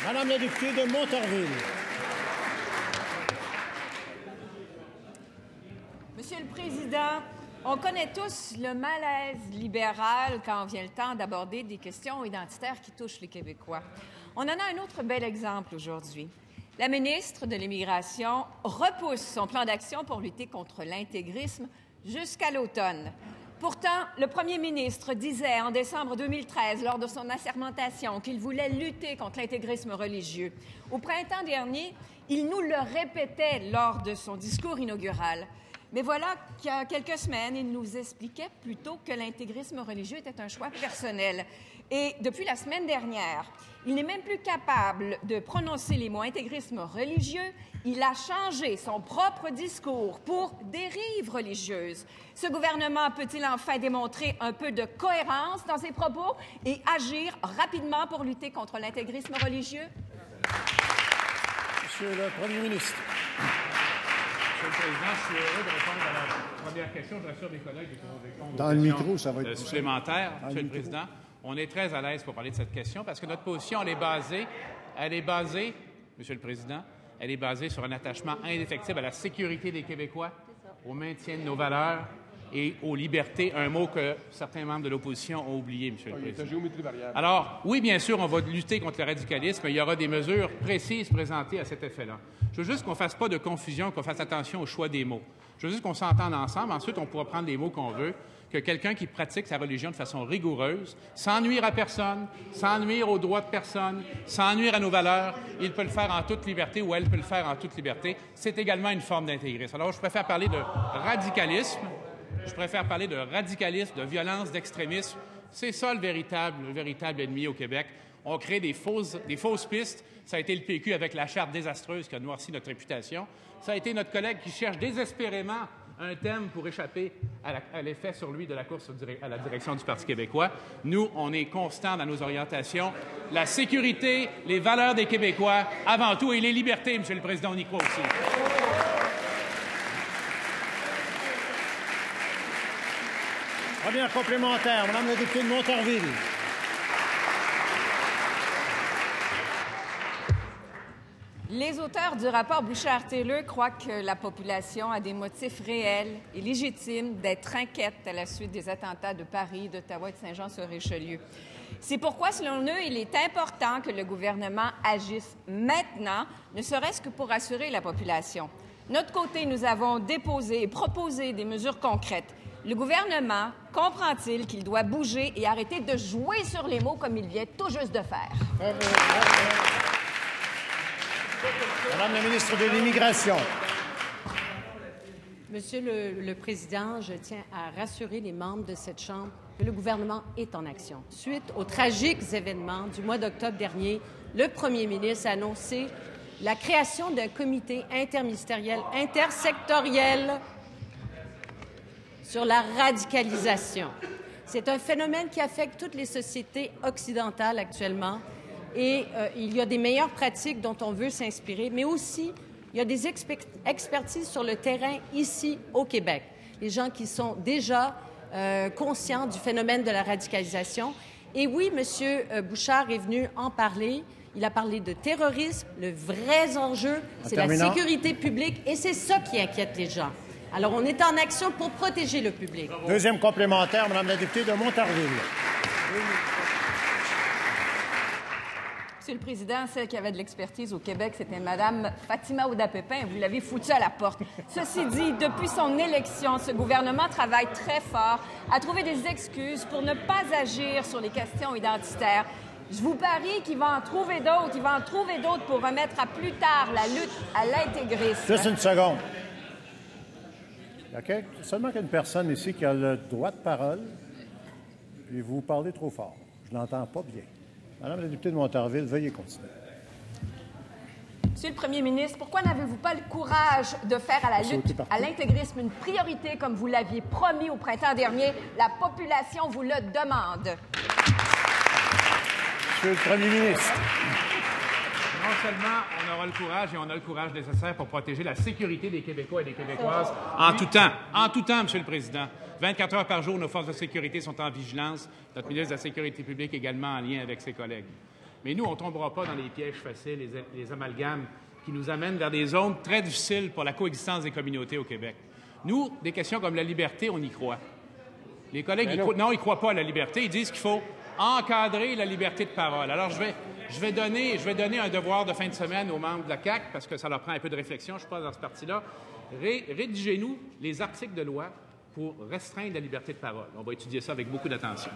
Madame la députée de Montarville. Monsieur le Président, on connaît tous le malaise libéral quand vient le temps d'aborder des questions identitaires qui touchent les Québécois. On en a un autre bel exemple aujourd'hui. La ministre de l'Immigration repousse son plan d'action pour lutter contre l'intégrisme jusqu'à l'automne. Pourtant, le premier ministre disait en décembre 2013, lors de son assermentation, qu'il voulait lutter contre l'intégrisme religieux. Au printemps dernier, il nous le répétait lors de son discours inaugural. Mais voilà qu'il y a quelques semaines, il nous expliquait plutôt que l'intégrisme religieux était un choix personnel. Et depuis la semaine dernière, il n'est même plus capable de prononcer les mots intégrisme religieux. Il a changé son propre discours pour dérive religieuse. Ce gouvernement peut-il enfin démontrer un peu de cohérence dans ses propos et agir rapidement pour lutter contre l'intégrisme religieux? Monsieur le Premier ministre. Monsieur le Président, je suis heureux de répondre à la première question. Je rassure mes collègues qui vont répondre dans le micro, ça va être supplémentaire. Monsieur le Président, on est très à l'aise pour parler de cette question parce que notre position, elle est basée, Monsieur le Président, elle est basée sur un attachement indéfectible à la sécurité des Québécois, au maintien de nos valeurs et aux libertés, un mot que certains membres de l'opposition ont oublié, Monsieur le Président. Alors, oui, bien sûr, on va lutter contre le radicalisme, mais il y aura des mesures précises présentées à cet effet-là. Je veux juste qu'on ne fasse pas de confusion, qu'on fasse attention au choix des mots. Je veux juste qu'on s'entende ensemble. Ensuite, on pourra prendre les mots qu'on veut, que quelqu'un qui pratique sa religion de façon rigoureuse, sans nuire à personne, sans nuire aux droits de personne, sans nuire à nos valeurs, il peut le faire en toute liberté ou elle peut le faire en toute liberté. C'est également une forme d'intégrisme. Alors, je préfère parler de radicalisme. De violence, d'extrémisme. C'est ça le véritable ennemi au Québec. On crée des fausses pistes. Ça a été le PQ avec la charte désastreuse qui a noirci notre réputation. Ça a été notre collègue qui cherche désespérément un thème pour échapper à l'effet sur lui de la course à la direction du Parti québécois. Nous, on est constants dans nos orientations. La sécurité, les valeurs des Québécois, avant tout, et les libertés, Monsieur le Président, on y croit aussi. Première complémentaire, Madame la députée de Montarville. Les auteurs du rapport Bouchard-Taylor croient que la population a des motifs réels et légitimes d'être inquiète à la suite des attentats de Paris, d'Ottawa et de Saint-Jean-sur-Richelieu. C'est pourquoi, selon eux, il est important que le gouvernement agisse maintenant, ne serait-ce que pour rassurer la population. De notre côté, nous avons déposé et proposé des mesures concrètes. Le gouvernement comprend-il qu'il doit bouger et arrêter de jouer sur les mots comme il vient tout juste de faire? Madame la ministre de l'Immigration. Monsieur le Président, je tiens à rassurer les membres de cette Chambre que le gouvernement est en action. Suite aux tragiques événements du mois d'octobre dernier, le premier ministre a annoncé la création d'un comité interministériel intersectoriel sur la radicalisation. C'est un phénomène qui affecte toutes les sociétés occidentales actuellement et il y a des meilleures pratiques dont on veut s'inspirer, mais aussi il y a des expertises sur le terrain ici au Québec. Les gens qui sont déjà conscients du phénomène de la radicalisation. Et oui, M. Bouchard est venu en parler. Il a parlé de terrorisme. Le vrai enjeu, c'est la sécurité publique et c'est ça qui inquiète les gens. Alors, on est en action pour protéger le public. Deuxième complémentaire, Madame la députée de Montarville. Monsieur le Président, celle qui avait de l'expertise au Québec, c'était Mme Fatima Ouda-Pépin. Vous l'avez foutue à la porte. Ceci dit, depuis son élection, ce gouvernement travaille très fort à trouver des excuses pour ne pas agir sur les questions identitaires. Je vous parie qu'il va en trouver d'autres. Il va en trouver d'autres pour remettre à plus tard la lutte à l'intégrisme. Juste une seconde. Il y a seulement qu'une personne ici qui a le droit de parole, puis vous parlez trop fort. Je n'entends pas bien. Madame la députée de Montarville, veuillez continuer. Monsieur le Premier ministre, pourquoi n'avez-vous pas le courage de faire à la lutte à l'intégrisme une priorité comme vous l'aviez promis au printemps dernier? La population vous le demande. Monsieur le Premier ministre. Non seulement on aura le courage et on a le courage nécessaire pour protéger la sécurité des Québécois et des Québécoises en tout temps, Monsieur le Président. 24 heures par jour, nos forces de sécurité sont en vigilance. Notre ministre de la Sécurité publique également en lien avec ses collègues. Mais nous, on ne tombera pas dans les pièges faciles, les amalgames qui nous amènent vers des zones très difficiles pour la coexistence des communautés au Québec. Nous, des questions comme la liberté, on y croit. Les collègues, ils ne croient pas à la liberté. Ils disent qu'il faut encadrer la liberté de parole. Alors, je vais donner un devoir de fin de semaine aux membres de la CAQ, parce que ça leur prend un peu de réflexion, je pense, dans ce parti-là. Rédigez-nous les articles de loi pour restreindre la liberté de parole. On va étudier ça avec beaucoup d'attention.